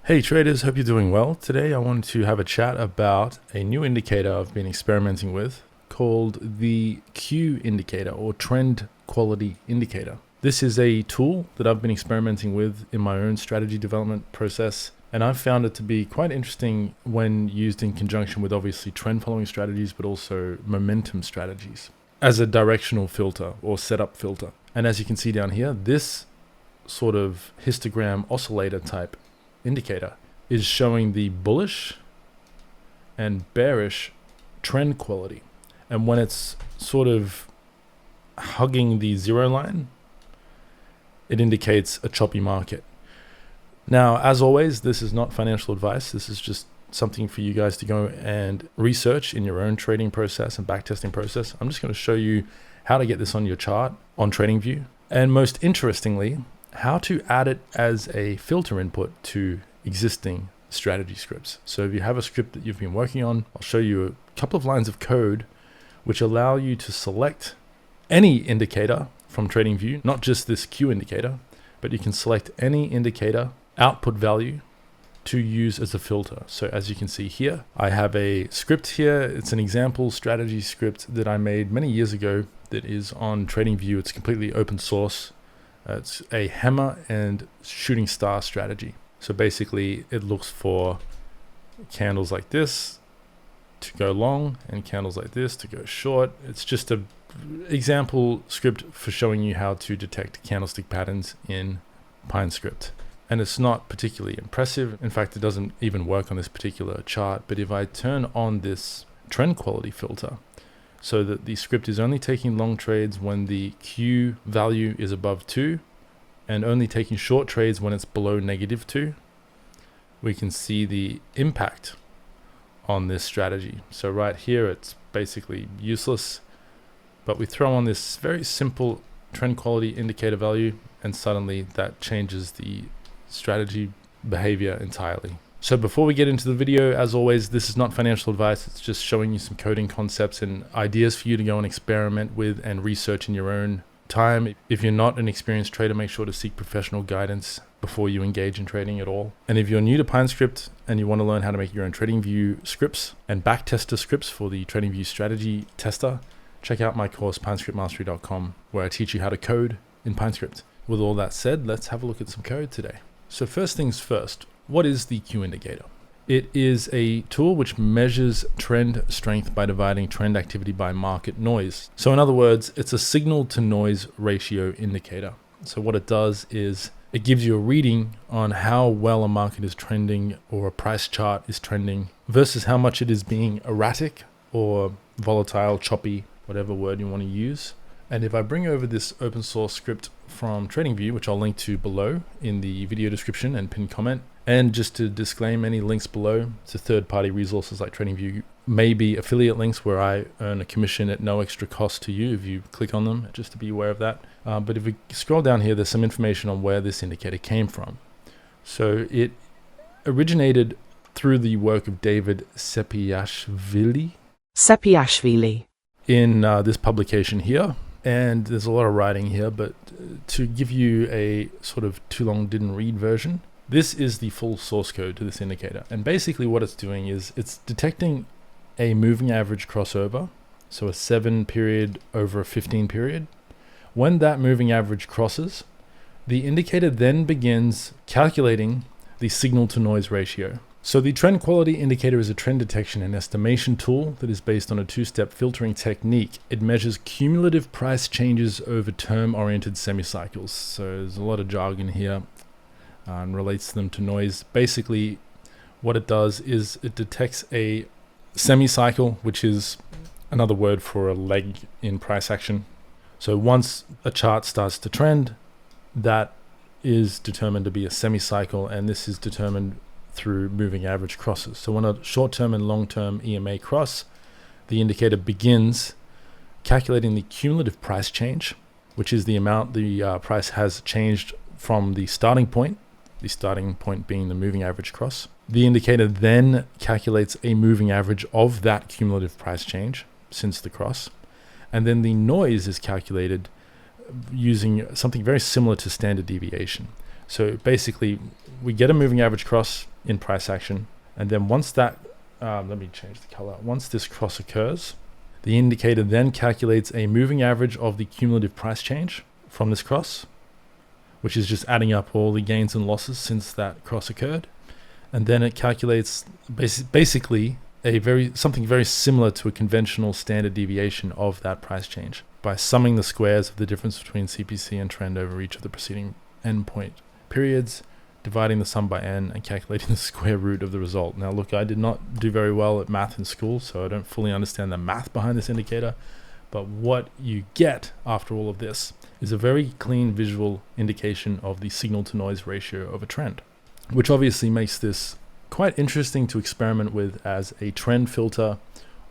Hey traders, hope you're doing well. Today I wanted to have a chat about a new indicator I've been experimenting with called the Q indicator or trend quality indicator. This is a tool that I've been experimenting with in my own strategy development process, and I've found it to be quite interesting when used in conjunction with obviously trend following strategies, but also momentum strategies as a directional filter or setup filter. And as you can see down here, this sort of histogram oscillator type indicator is showing the bullish and bearish trend quality, and when it's sort of hugging the zero line, it indicates a choppy market. Now, as always, this is not financial advice. This is just something for you guys to go and research in your own trading process and backtesting process. I'm just going to show you how to get this on your chart on TradingView, and most interestingly, how to add it as a filter input to existing strategy scripts. So if you have a script that you've been working on, I'll show you a couple of lines of code which allow you to select any indicator from TradingView, not just this Q indicator, but you can select any indicator output value to use as a filter. So as you can see here, I have a script here. It's an example strategy script that I made many years ago that is on TradingView. It's completely open source. It's a hammer and shooting star strategy. So basically it looks for candles like this to go long and candles like this to go short. It's just an example script for showing you how to detect candlestick patterns in PineScript. And it's not particularly impressive. In fact, it doesn't even work on this particular chart. But if I turn on this trend quality filter, so that the script is only taking long trades when the Q value is above 2 and only taking short trades when it's below -2, we can see the impact on this strategy. So right here, it's basically useless, but we throw on this very simple trend quality indicator value, and suddenly that changes the strategy behavior entirely. So before we get into the video, as always, this is not financial advice. It's just showing you some coding concepts and ideas for you to go and experiment with and research in your own time. If you're not an experienced trader, make sure to seek professional guidance before you engage in trading at all. And if you're new to PineScript and you want to learn how to make your own TradingView scripts and backtester scripts for the TradingView strategy tester, check out my course, pinescriptmastery.com, where I teach you how to code in PineScript. With all that said, let's have a look at some code today. So first things first, what is the Q indicator? It is a tool which measures trend strength by dividing trend activity by market noise. So in other words, it's a signal to noise ratio indicator. So what it does is it gives you a reading on how well a market is trending or a price chart is trending versus how much it is being erratic or volatile, choppy, whatever word you want to use. And if I bring over this open source script from TradingView, which I'll link to below in the video description and pinned comment, and just to disclaim any links below to third-party resources like TradingView may be affiliate links where I earn a commission at no extra cost to you if you click on them, just to be aware of that. But if we scroll down here, there's some information on where this indicator came from. So it originated through the work of David Sepiashvili in this publication here. And there's a lot of writing here, but to give you a sort of too long didn't read version, this is the full source code to this indicator. And basically what it's doing is it's detecting a moving average crossover, so a 7 period over a 15 period. When that moving average crosses, the indicator then begins calculating the signal to noise ratio. So the trend quality indicator is a trend detection and estimation tool that is based on a two-step filtering technique. It measures cumulative price changes over term-oriented semi-cycles. So there's a lot of jargon here and relates them to noise. Basically, what it does is it detects a semi-cycle, which is another word for a leg in price action. So once a chart starts to trend, that is determined to be a semi-cycle, and this is determined through moving average crosses. So when a short-term and long-term EMA cross, the indicator begins calculating the cumulative price change, which is the amount the price has changed from the starting point being the moving average cross. The indicator then calculates a moving average of that cumulative price change since the cross. And then the noise is calculated using something very similar to standard deviation. So basically, we get a moving average cross in price action. And then once that, let me change the color. Once this cross occurs, the indicator then calculates a moving average of the cumulative price change from this cross, which is just adding up all the gains and losses since that cross occurred. And then it calculates basically something very similar to a conventional standard deviation of that price change by summing the squares of the difference between CPC and trend over each of the preceding endpoint periods, dividing the sum by n, and calculating the square root of the result. Now look, I did not do very well at math in school, so I don't fully understand the math behind this indicator, but what you get after all of this is a very clean visual indication of the signal to noise ratio of a trend, which obviously makes this quite interesting to experiment with as a trend filter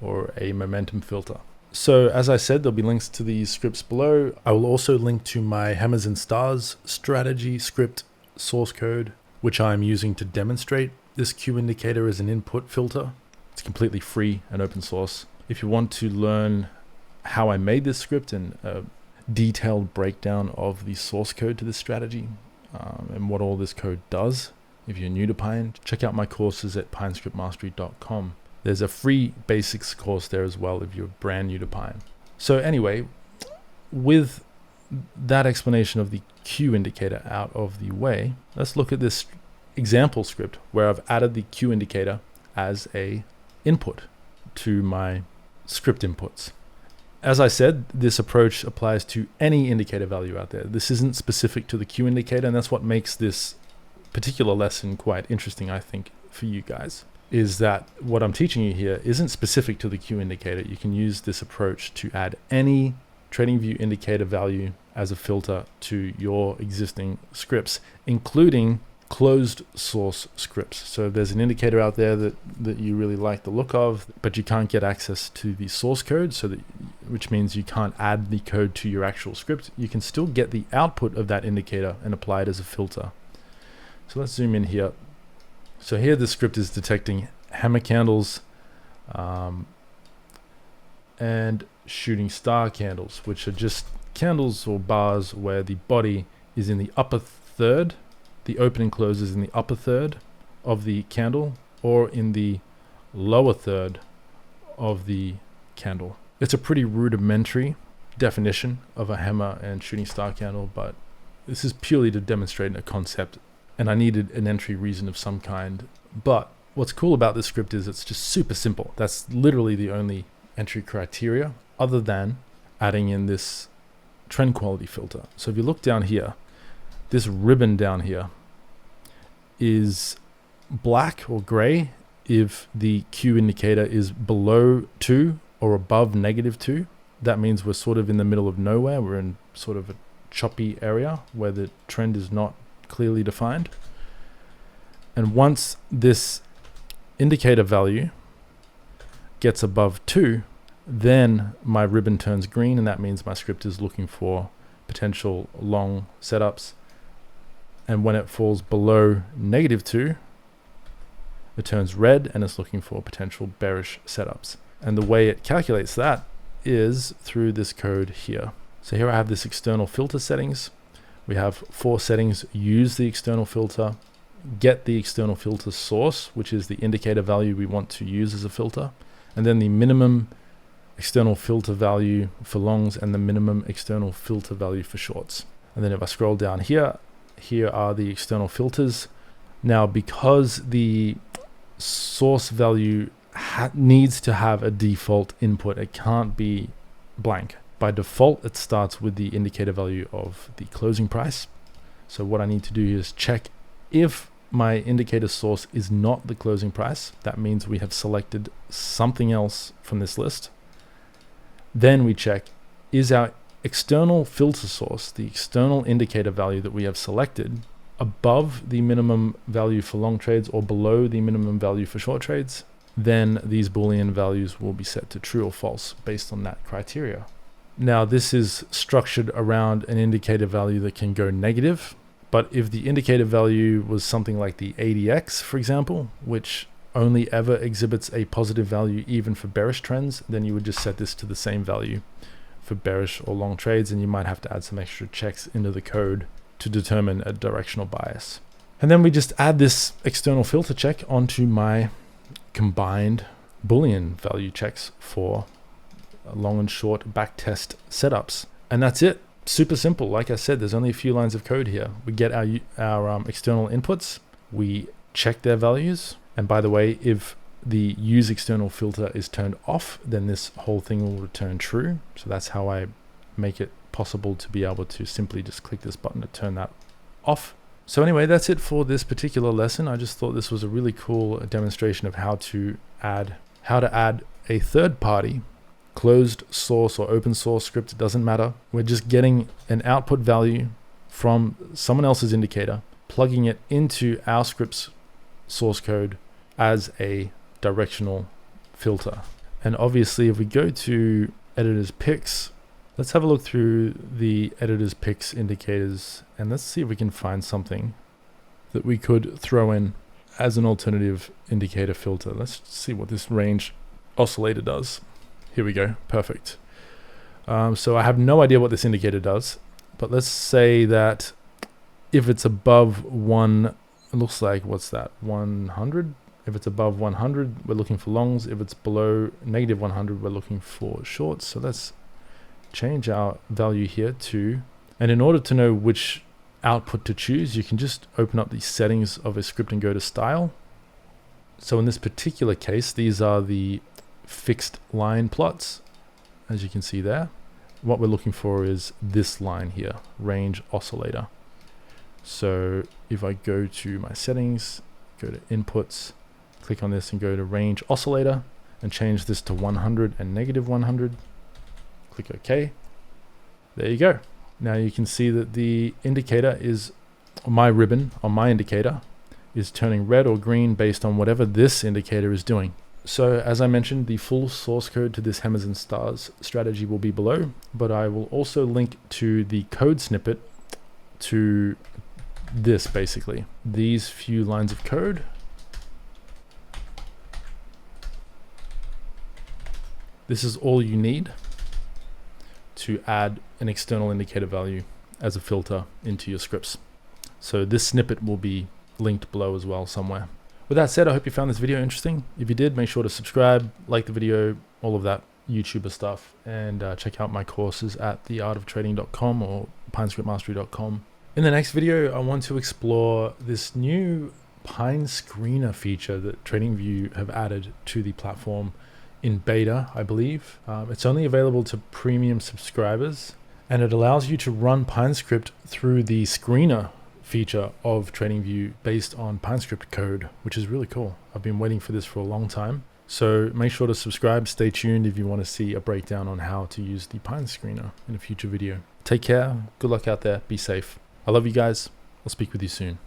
or a momentum filter. So as I said, there'll be links to these scripts below. I will also link to my hammers and stars strategy script source code, which I'm using to demonstrate this Q indicator as an input filter. It's completely free and open source. If you want to learn how I made this script and a detailed breakdown of the source code to this strategy and what all this code does, if you're new to Pine, check out my courses at pinescriptmastery.com. There's a free basics course there as well if you're brand new to Pine. So anyway, with that explanation of the Q indicator out of the way, let's look at this example script where I've added the Q indicator as a input to my script inputs. As I said, this approach applies to any indicator value out there. This isn't specific to the Q indicator, and that's what makes this particular lesson quite interesting, I think, for you guys, is that what I'm teaching you here isn't specific to the Q indicator. You can use this approach to add any TradingView indicator value as a filter to your existing scripts, including closed source scripts. So if there's an indicator out there that you really like the look of, but you can't get access to the source code, which means you can't add the code to your actual script, you can still get the output of that indicator and apply it as a filter. So let's zoom in here. So here the script is detecting hammer candles and shooting star candles, which are just candles or bars where the body is in the upper third, the open and close is in the upper third of the candle, or in the lower third of the candle. It's a pretty rudimentary definition of a hammer and shooting star candle, but this is purely to demonstrate a concept, and I needed an entry reason of some kind. But what's cool about this script is it's just super simple. That's literally the only entry criteria other than adding in this trend quality filter. So if you look down here, this ribbon down here is black or gray if the Q indicator is below 2 or above -2. That means we're sort of in the middle of nowhere. We're in sort of a choppy area where the trend is not clearly defined. And once this indicator value gets above 2, then my ribbon turns green, and that means my script is looking for potential long setups. And when it falls below -2, it turns red and it's looking for potential bearish setups. And the way it calculates that is through this code here. So here I have this external filter settings. We have 4 settings: use the external filter, get the external filter source, which is the indicator value we want to use as a filter, and then the minimum external filter value for longs and the minimum external filter value for shorts. And then if I scroll down here, here are the external filters. Now, because the source value needs to have a default input, it can't be blank. By default, it starts with the indicator value of the closing price. So what I need to do is check if my indicator source is not the closing price. That means we have selected something else from this list. Then we check, is our external filter source, the external indicator value that we have selected, above the minimum value for long trades or below the minimum value for short trades? Then these Boolean values will be set to true or false based on that criteria. Now, this is structured around an indicator value that can go negative, but if the indicator value was something like the ADX, for example, which only ever exhibits a positive value even for bearish trends, then you would just set this to the same value for bearish or long trades, and you might have to add some extra checks into the code to determine a directional bias. And then we just add this external filter check onto my combined Boolean value checks for long and short backtest setups. And that's it. Super simple. Like I said, there's only a few lines of code here. We get our external inputs, we check their values. And by the way, if the use external filter is turned off, then this whole thing will return true. So that's how I make it possible to be able to simply just click this button to turn that off. So anyway, that's it for this particular lesson. I just thought this was a really cool demonstration of how to add a third-party closed source or open source script. It doesn't matter. We're just getting an output value from someone else's indicator, plugging it into our script's source code as a directional filter. And obviously, if we go to editor's picks, let's have a look through the editor's picks indicators and let's see if we can find something that we could throw in as an alternative indicator filter. Let's see what this range oscillator does. Here we go. Perfect. So I have no idea what this indicator does, but let's say that if it's above one, it looks like, what's that, 100? If it's above 100, we're looking for longs. If it's below negative 100, we're looking for shorts. So let's change our value here to, and in order to know which output to choose, you can just open up the settings of a script and go to style. So in this particular case, these are the fixed line plots, as you can see there. What we're looking for is this line here, range oscillator. So if I go to my settings, go to inputs, click on this and go to range oscillator and change this to 100 and negative 100, click OK. There you go. Now you can see that the indicator is, my ribbon on my indicator is turning red or green based on whatever this indicator is doing. So as I mentioned, the full source code to this hammers and stars strategy will be below, but I will also link to the code snippet to this, basically. These few lines of code. This is all you need to add an external indicator value as a filter into your scripts. So this snippet will be linked below as well somewhere. With that said, I hope you found this video interesting. If you did, make sure to subscribe, like the video, all of that YouTuber stuff, and check out my courses at theartoftrading.com or pinescriptmastery.com. In the next video, I want to explore this new Pine Screener feature that TradingView have added to the platform in beta, I believe. It's only available to premium subscribers, and it allows you to run PineScript through the screener feature of TradingView based on PineScript code, which is really cool. I've been waiting for this for a long time. So make sure to subscribe, stay tuned if you want to see a breakdown on how to use the Pine Screener in a future video. Take care, good luck out there, be safe. I love you guys, I'll speak with you soon.